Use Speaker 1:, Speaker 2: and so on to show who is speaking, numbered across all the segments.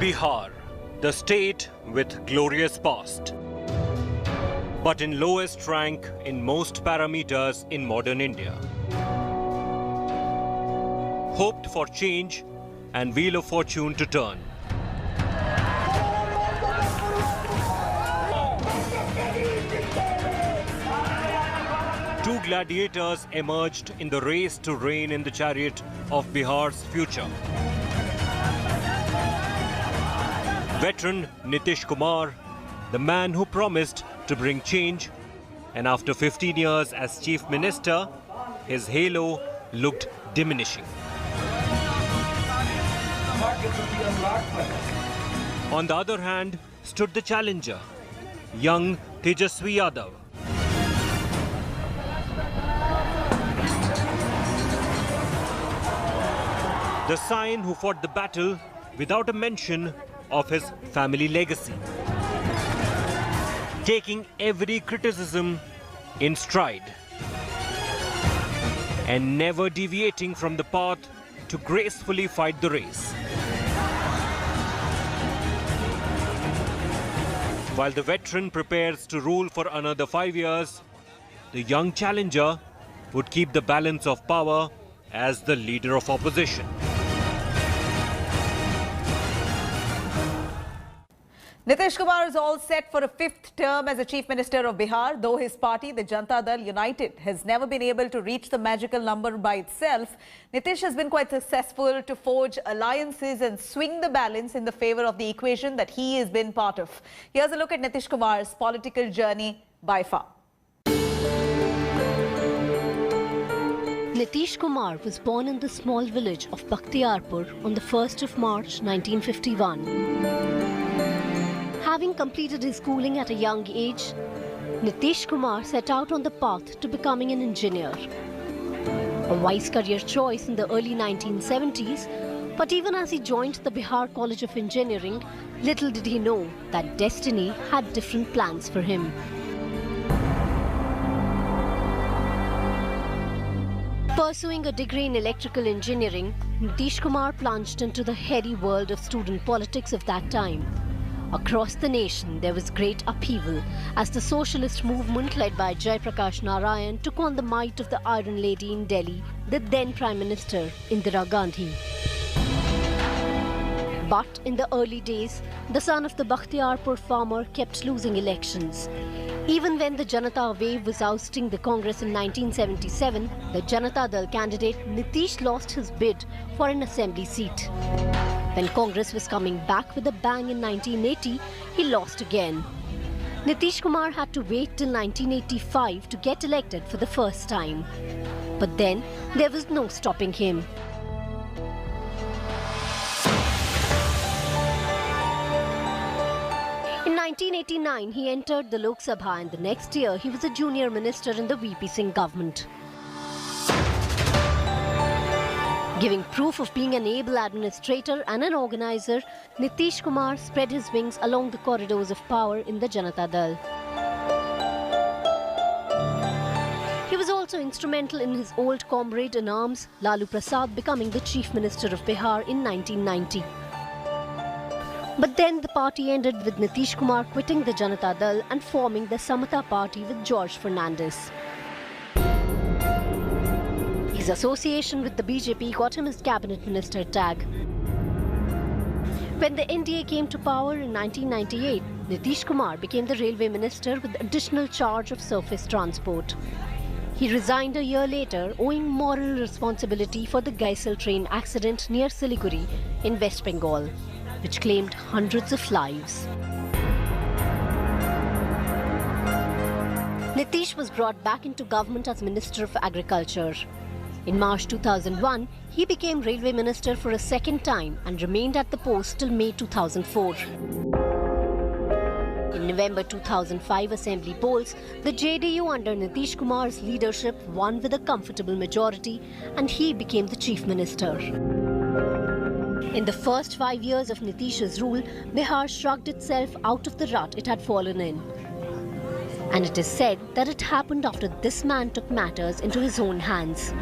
Speaker 1: Bihar, the state with glorious past, but in lowest rank in most parameters in modern India. Hoped for change and wheel of fortune to turn. Two gladiators emerged in the race to reign in the chariot of Bihar's future. Veteran Nitish Kumar, the man who promised to bring change, and after 15 years as Chief Minister, his halo looked diminishing. On the other hand stood the challenger, young Tejaswi Yadav. The Scion who fought the battle without a mention of his family legacy, taking every criticism in stride and never deviating from the path to gracefully fight the race. While the veteran prepares to rule for another 5 years, the young challenger would keep the balance of power as the leader of opposition.
Speaker 2: Nitish Kumar is all set for a 5th term as a Chief Minister of Bihar. Though his party, the Janata Dal United, has never been able to reach the magical number by itself, Nitish has been quite successful to forge alliances and swing the balance in the favour of the equation that he has been part of. Here's a look at Nitish Kumar's political journey by far.
Speaker 3: Nitish Kumar was born in the small village of Bakhtiarpur on the 1st of March 1951. Having completed his schooling at a young age, Nitish Kumar set out on the path to becoming an engineer. A wise career choice in the early 1970s, but even as he joined the Bihar College of Engineering, little did he know that destiny had different plans for him. Pursuing a degree in electrical engineering, Nitish Kumar plunged into the heady world of student politics of that time. Across the nation, there was great upheaval as the socialist movement led by Jai Prakash Narayan took on the might of the Iron Lady in Delhi, the then Prime Minister Indira Gandhi. But in the early days, the son of the Bakhtiarpur farmer kept losing elections. Even when the Janata wave was ousting the Congress in 1977, the Janata Dal candidate Nitish lost his bid for an assembly seat. When Congress was coming back with a bang in 1980, he lost again. Nitish Kumar had to wait till 1985 to get elected for the first time. But then, there was no stopping him. In 1989, he entered the Lok Sabha, and the next year he was a junior minister in the VP Singh government. Giving proof of being an able administrator and an organizer, Nitish Kumar spread his wings along the corridors of power in the Janata Dal. He was also instrumental in his old comrade in arms, Lalu Prasad, becoming the Chief Minister of Bihar in 1990. But then the party ended with Nitish Kumar quitting the Janata Dal and forming the Samata Party with George Fernandes. His association with the BJP got him his cabinet minister tag. When the NDA came to power in 1998, Nitish Kumar became the railway minister with additional charge of surface transport. He resigned a year later, owing moral responsibility for the Gaisal train accident near Siliguri in West Bengal, which claimed hundreds of lives. Nitish was brought back into government as Minister of Agriculture. In March 2001, he became Railway Minister for a second time and remained at the post till May 2004. In November 2005 Assembly polls, the JDU under Nitish Kumar's leadership won with a comfortable majority, and he became the Chief Minister. In the first 5 years of Nitish's rule, Bihar shrugged itself out of the rut it had fallen in. And it is said that it happened after this man took matters into his own hands.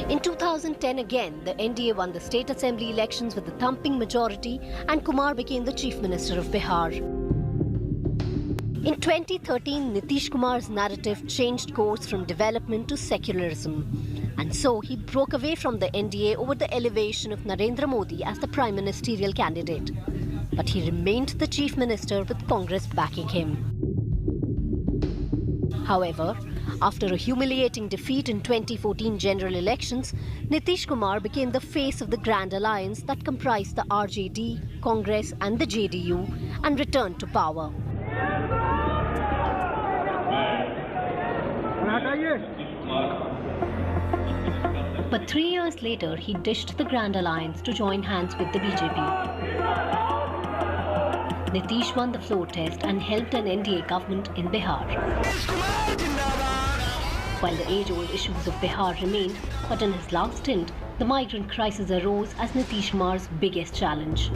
Speaker 3: In 2010 again, the NDA won the state assembly elections with a thumping majority and Kumar became the Chief Minister of Bihar. In 2013, Nitish Kumar's narrative changed course from development to secularism. And so he broke away from the NDA over the elevation of Narendra Modi as the prime ministerial candidate. But he remained the Chief Minister with Congress backing him. However, after a humiliating defeat in 2014 general elections, Nitish Kumar became the face of the Grand Alliance that comprised the RJD, Congress and the JDU and returned to power. But 3 years later, he ditched the Grand Alliance to join hands with the BJP. Nitish won the floor test and helped an NDA government in Bihar. While the age-old issues of Bihar remained, but in his last stint, the migrant crisis arose as Nitish Kumar's biggest challenge.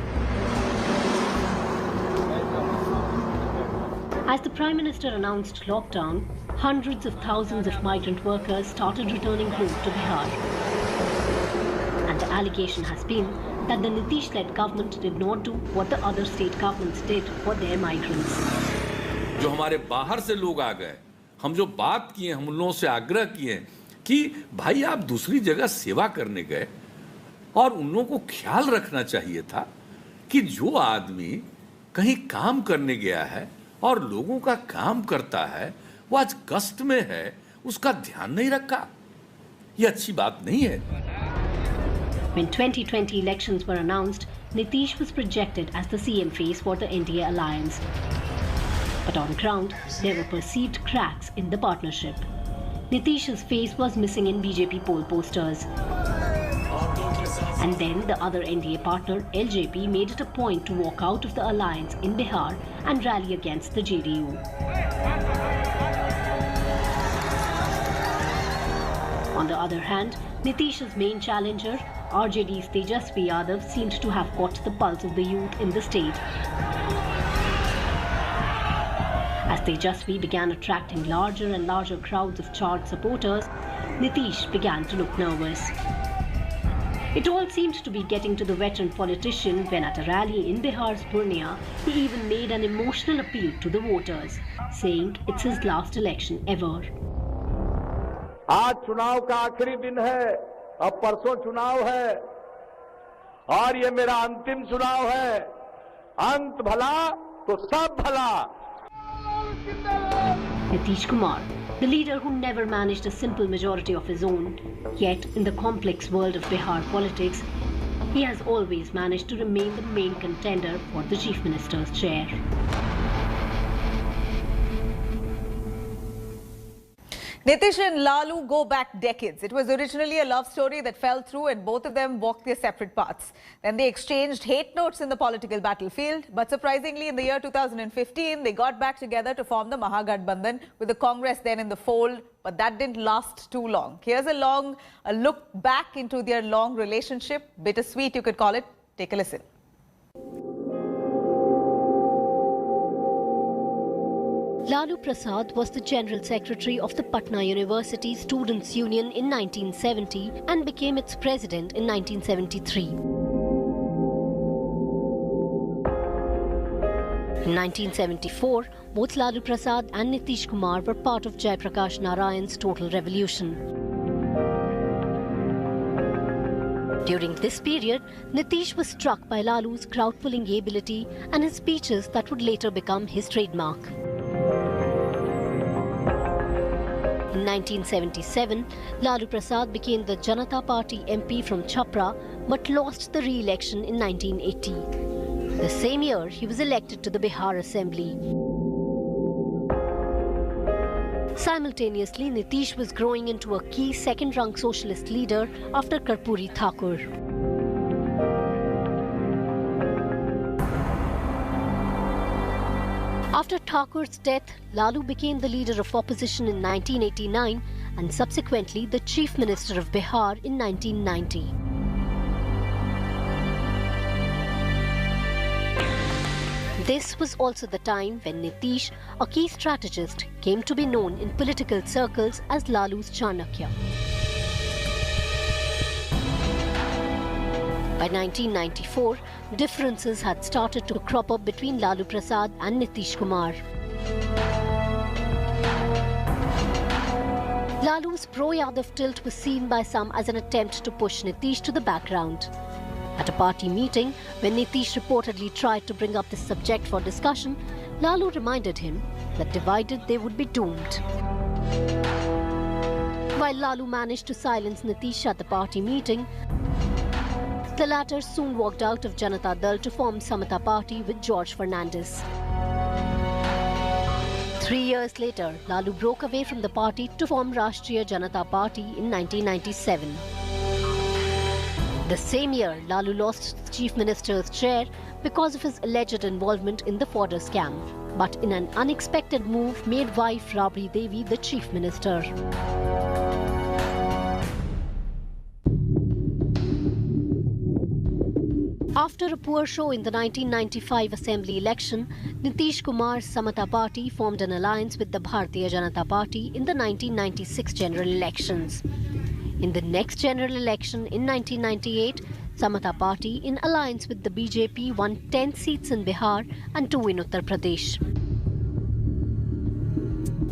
Speaker 3: As the Prime Minister announced lockdown, hundreds of thousands of migrant workers started returning home to Bihar. And the allegation has been that the Nitish-led government did not do what the other state governments did for their migrants.
Speaker 4: जो हमारे बाहर से लोग आ गए, हम जो बात किए, हम उन लोगों से आग्रह किए कि भाई आप दूसरी जगह सेवा करने गए और उन लोगों को ख्याल रखना चाहिए था कि जो आदमी कहीं काम करने गया है और लोगों का काम करता है, वो आज कष्ट में है, उसका ध्यान नहीं रखा। ये अच्छी बात नहीं है।
Speaker 3: When 2020 elections were announced, Nitish was projected as the CM face for the NDA alliance. But on ground, there were perceived cracks in the partnership. Nitish's face was missing in BJP poll posters. And then the other NDA partner, LJP, made it a point to walk out of the alliance in Bihar and rally against the JDU. On the other hand, Nitish's main challenger, RJD's Tejasvi Yadav, seemed to have caught the pulse of the youth in the state. As Tejasvi began attracting larger and larger crowds of charged supporters, Nitish began to look nervous. It all seemed to be getting to the veteran politician when at a rally in Bihar's Purnia, he even made an emotional appeal to the voters, saying it's his last election ever.
Speaker 5: आज चुनाव का आखिरी दिन है, अब परसों चुनाव है और ये मेरा अंतिम चुनाव है। अंत भला तो सब भला।
Speaker 3: Nitish Kumar, the leader who never managed a simple majority of his own, yet in the complex world of Bihar politics, he has always managed to remain the main contender for the Chief Minister's chair.
Speaker 2: Nitish and Lalu go back decades. It was originally a love story that fell through and both of them walked their separate paths. Then they exchanged hate notes in the political battlefield. But surprisingly, in the year 2015, they got back together to form the Mahagathbandhan with the Congress then in the fold. But that didn't last too long. Here's a look back into their long relationship. Bittersweet, you could call it. Take a listen.
Speaker 3: Lalu Prasad was the General Secretary of the Patna University Students' Union in 1970 and became its president in 1973. In 1974, both Lalu Prasad and Nitish Kumar were part of Jaiprakash Narayan's total revolution. During this period, Nitish was struck by Lalu's crowd-pulling ability and his speeches that would later become his trademark. In 1977, Lalu Prasad became the Janata Party MP from Chhapra but lost the re-election in 1980. The same year, he was elected to the Bihar Assembly. Simultaneously, Nitish was growing into a key second-rung socialist leader after Karpuri Thakur. After Thakur's death, Lalu became the leader of opposition in 1989 and subsequently the Chief Minister of Bihar in 1990. This was also the time when Nitish, a key strategist, came to be known in political circles as Lalu's Chanakya. By 1994, differences had started to crop up between Lalu Prasad and Nitish Kumar. Lalu's pro-Yadav tilt was seen by some as an attempt to push Nitish to the background. At a party meeting, when Nitish reportedly tried to bring up this subject for discussion, Lalu reminded him that divided they would be doomed. While Lalu managed to silence Nitish at the party meeting, the latter soon walked out of Janata Dal to form Samata Party with George Fernandes. 3 years later, Lalu broke away from the party to form Rashtriya Janata Party in 1997. The same year, Lalu lost the Chief Minister's chair because of his alleged involvement in the fodder scam, but in an unexpected move made wife Rabri Devi the Chief Minister. After a poor show in the 1995 Assembly election, Nitish Kumar's Samata Party formed an alliance with the Bharatiya Janata Party in the 1996 general elections. In the next general election in 1998, Samata Party, in alliance with the BJP, won 10 seats in Bihar and 2 in Uttar Pradesh.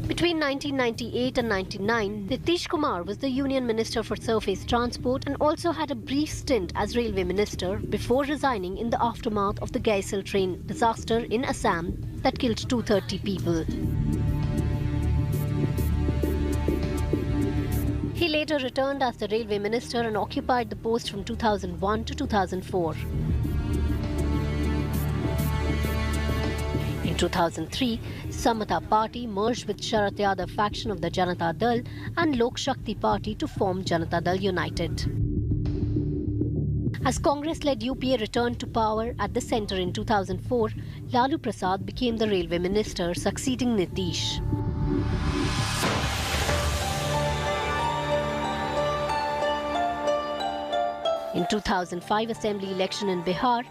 Speaker 3: Between 1998 and 1999, Nitish Kumar was the Union Minister for Surface Transport and also had a brief stint as Railway Minister before resigning in the aftermath of the Gaisal train disaster in Assam that killed 230 people. He later returned as the Railway Minister and occupied the post from 2001 to 2004. In 2003, Samata Party merged with Sharat Yadav faction of the Janata Dal and Lok Shakti Party to form Janata Dal United. As Congress-led UPA returned to power at the centre in 2004, Lalu Prasad became the Railway Minister, succeeding Nitish. In 2005 Assembly election in Bihar,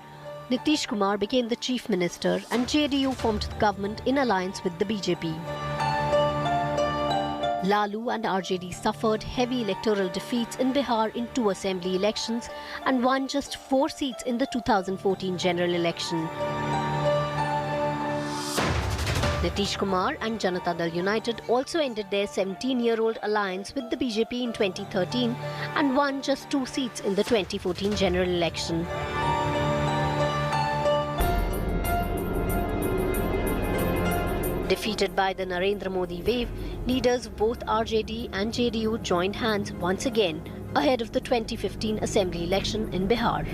Speaker 3: Nitish Kumar became the Chief Minister and JDU formed the government in alliance with the BJP. Lalu and RJD suffered heavy electoral defeats in Bihar in 2 Assembly elections and won just 4 seats in the 2014 general election. Nitish Kumar and Janata Dal United also ended their 17-year-old alliance with the BJP in 2013 and won just 2 seats in the 2014 general election. Defeated by the Narendra Modi wave, leaders of both RJD and JDU joined hands once again ahead of the 2015 Assembly election in Bihar.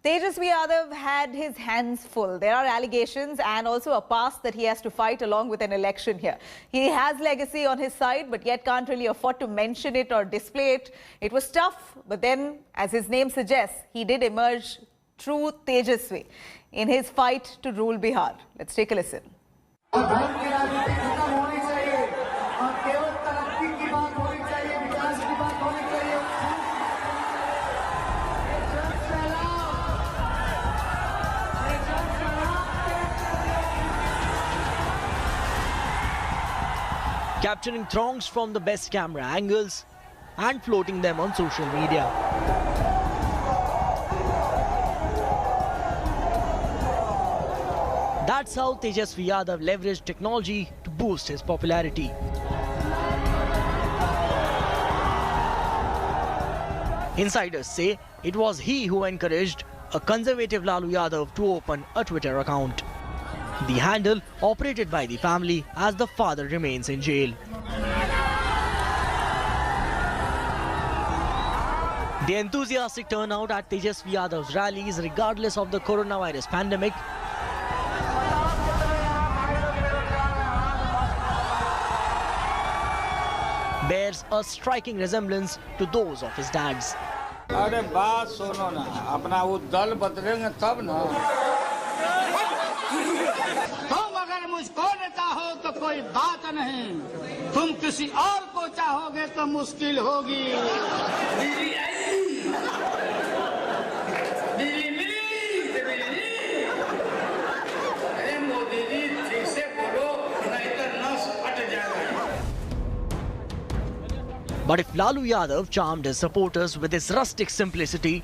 Speaker 2: Tejasvi Yadav had his hands full. There are allegations and also a past that he has to fight along with an election here. He has legacy on his side, but yet can't really afford to mention it or display it. It was tough, but then, as his name suggests, he did emerge true Tejasvi in his fight to rule Bihar. Let's take a listen.
Speaker 6: Capturing throngs from the best camera angles and floating them on social media. That's how Tejasvi Yadav leveraged technology to boost his popularity. Insiders say it was he who encouraged a conservative Lalu Yadav to open a Twitter account. The handle operated by the family as the father remains in jail. The enthusiastic turnout at Tejasvi Yadav's rallies, regardless of the coronavirus pandemic, bears a striking resemblance to those of his dad's.
Speaker 7: अरे बात सुनो ना, अपना वो दल बदलेंगे तब ना। तुम अगर मुझको नेता हो तो कोई बात नहीं, तुम किसी और को चाहोगे तो मुश्किल होगी। अरे मोदी जी ठीक से बोलो, नहीं तो नस फट जाएगा।
Speaker 6: But if Lalu Yadav charmed his supporters with his rustic simplicity,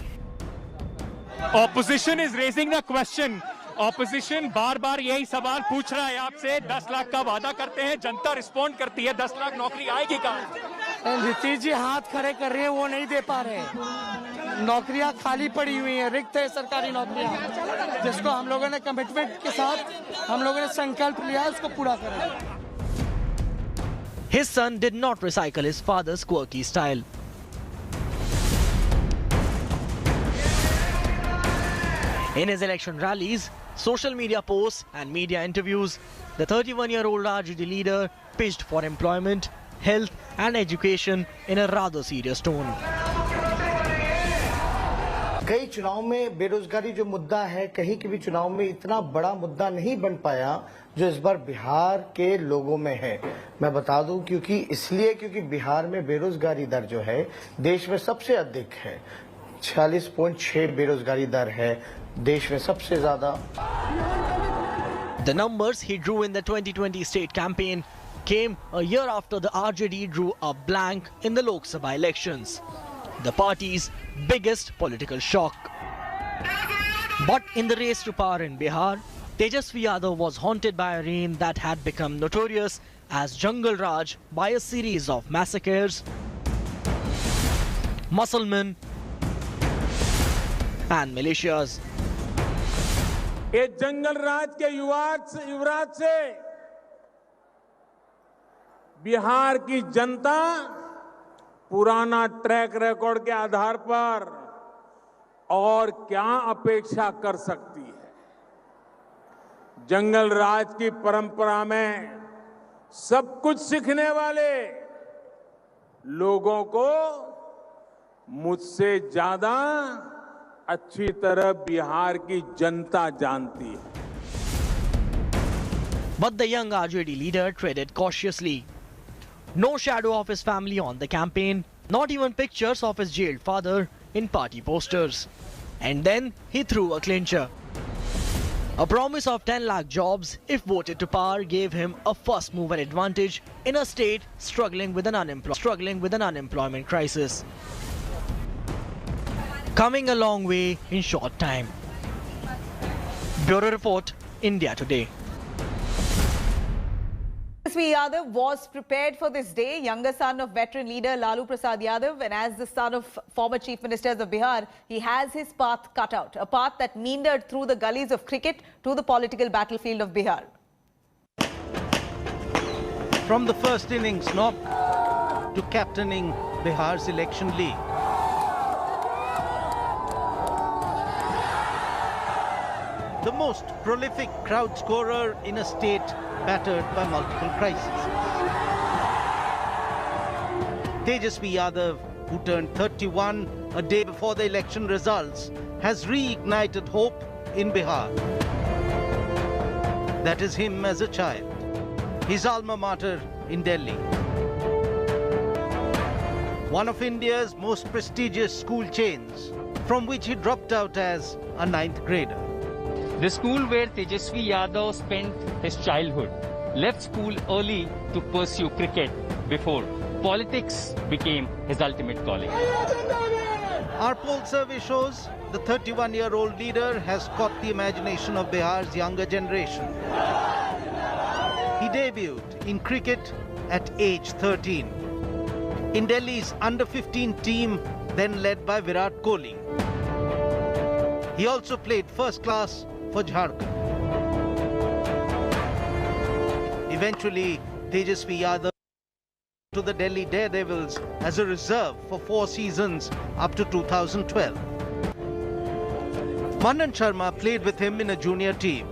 Speaker 8: Opposition is raising the question. Opposition बार-बार यही सवाल पूछ रहा है आपसे. 10 लाख का वादा करते हैं, जनता रिस्पॉन्ड करती है. 10 लाख नौकरी आएगी कहाँ?
Speaker 9: नीतीश जी हाथ खड़े कर रहे हैं, वो नहीं दे पा रहे हैं. नौकरियां खाली पड़ी हुई हैं, रिक्त है सरकारी नौकरियां, जिसको हम लोगों ने कमिटमेंट के साथ हम लोगों ने संकल्प लिया, उसको पूरा करें.
Speaker 6: his son did not recycle his father's quirky style. In his election rallies, social media posts and media interviews, the 31-year-old RJD leader pitched for employment, health and education in a rather serious tone.
Speaker 10: कई चुनाव में बेरोजगारी जो मुद्दा है, कहीं के भी चुनाव में इतना बड़ा मुद्दा नहीं बन पाया जो इस बार बिहार के लोगों में है. मैं बता दूं क्योंकि बिहार में बेरोजगारी दर जो है देश में सबसे अधिक है. 46.6 बेरोजगारी दर है, देश में सबसे ज्यादा.
Speaker 6: The numbers he drew in the 2020 state campaign came a year after the RJD drew a blank in the Lok Sabha elections, the party's biggest political shock. But in the race to power in Bihar, Tejasvi Yadav was haunted by a reign that had become notorious as Jungle Raj by a series of massacres, musclemen and militias.
Speaker 11: ये जंगल राज के युवराज से बिहार की जनता पुराना track record के आधार पर और क्या अपेक्षा कर सकती है. जंगल राज की परंपरा में सब कुछ सीखने वाले लोगों को मुझसे ज्यादा अच्छी तरह बिहार की जनता जानती है.
Speaker 6: But the young RJD leader treaded cautiously. No shadow of his family on the campaign, not even pictures of his jailed father in party posters. And then he threw a clincher. A promise of 10 lakh jobs if voted to power gave him a first mover advantage in a state struggling with an unemployment crisis. Coming a long way in short time. Bureau Report, India Today.
Speaker 2: Tejasvi Yadav was prepared for this day, younger son of veteran leader Lalu Prasad Yadav, and as the son of former chief ministers of Bihar, he has his path cut out, a path that meandered through the gullies of cricket to the political battlefield of Bihar.
Speaker 12: From the first innings knock to captaining Bihar's election league. The most prolific crowd scorer in a state battered by multiple crises. Tejasvi Yadav, who turned 31 a day before the election results, has reignited hope in Bihar. That is him as a child, his alma mater in Delhi. One of India's most prestigious school chains, from which he dropped out as a 9th grader.
Speaker 13: The school where Tejasvi Yadav spent his childhood, left school early to pursue cricket before politics became his ultimate calling.
Speaker 12: Our poll survey shows the 31-year-old leader has caught the imagination of Bihar's younger generation. He debuted in cricket at age 13. In Delhi's under-15 team, then led by Virat Kohli. He also played first class for Jharkhand. Eventually, Tejasvi Yadav to the Delhi Daredevils as a reserve for 4 seasons up to 2012. Manan Sharma played with him in a junior team.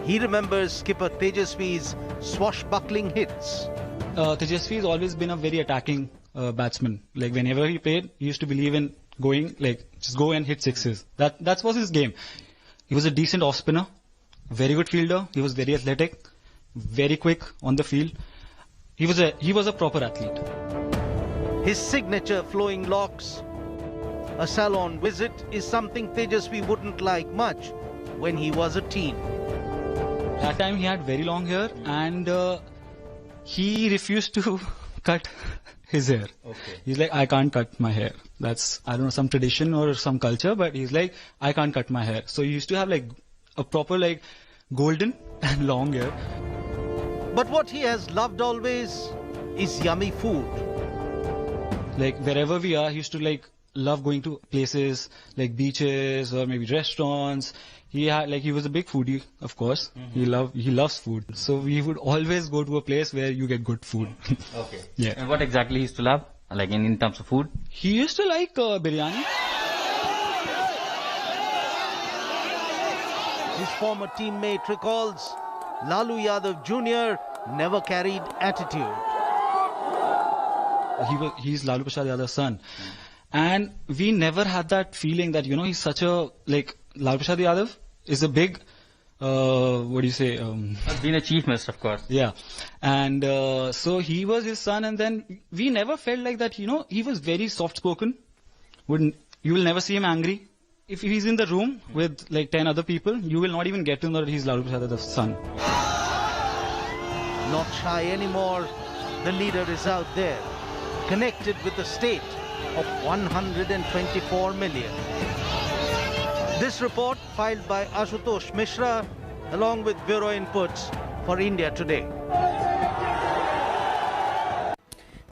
Speaker 12: He remembers skipper Tejasvi's swashbuckling hits.
Speaker 14: Tejasvi has always been a very attacking batsman. Like whenever he played, he used to believe in going, like just go and hit sixes. That was his game. He was a decent off spinner, very good fielder. He was very athletic, very quick on the field. He was a proper athlete.
Speaker 12: His signature flowing locks, a salon visit, is something Tejasvi wouldn't like much when he was a teen.
Speaker 14: That time he had very long hair and he refused to cut his hair.
Speaker 15: Okay.
Speaker 14: He's like, I can't cut my hair. That's, I don't know, some tradition or some culture, but he's like, I can't cut my hair. So he used to have like a proper like golden and long hair.
Speaker 12: But what he has loved always is yummy food.
Speaker 14: Like wherever we are, he used to like love going to places like beaches or maybe restaurants. He was a big foodie, of course.
Speaker 15: Mm-hmm.
Speaker 14: He loves food. So we would always go to a place where you get good food.
Speaker 15: Okay.
Speaker 14: Yeah.
Speaker 13: And what exactly he used to love? Like in terms of food?
Speaker 14: He used to like biryani.
Speaker 12: His former teammate recalls, Lalu Yadav Jr. never carried attitude.
Speaker 14: He's Lalu Prasad Yadav's son. And we never had that feeling that, you know, he's such a, like, Lalu Prasad Yadav is a big,
Speaker 13: Being a chief minister, of course.
Speaker 14: Yeah. And so he was his son, and then we never felt like that, you know, he was very soft-spoken. You will never see him angry. If he's in the room with like 10 other people, you will not even get to know that he's Lalu Prasad Yadav's son.
Speaker 12: Not shy anymore, the leader is out there, connected with a state of 124 million. This report filed by Ashutosh Mishra along with Bureau Inputs for India Today.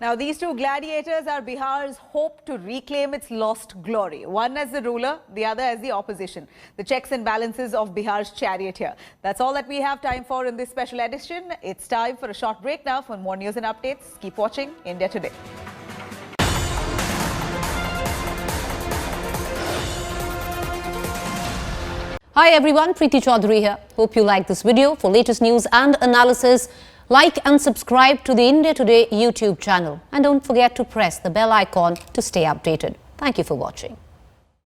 Speaker 2: Now, these two gladiators are Bihar's hope to reclaim its lost glory. One as the ruler, the other as the opposition. The checks and balances of Bihar's charioteer. That's all that we have time for in this special edition. It's time for a short break now. For more news and updates, keep watching India Today.
Speaker 16: Hi everyone, Preeti Chaudhary here. Hope you like this video. For latest news and analysis, like and subscribe to the India Today YouTube channel. And don't forget to press the bell icon to stay updated. Thank you for watching.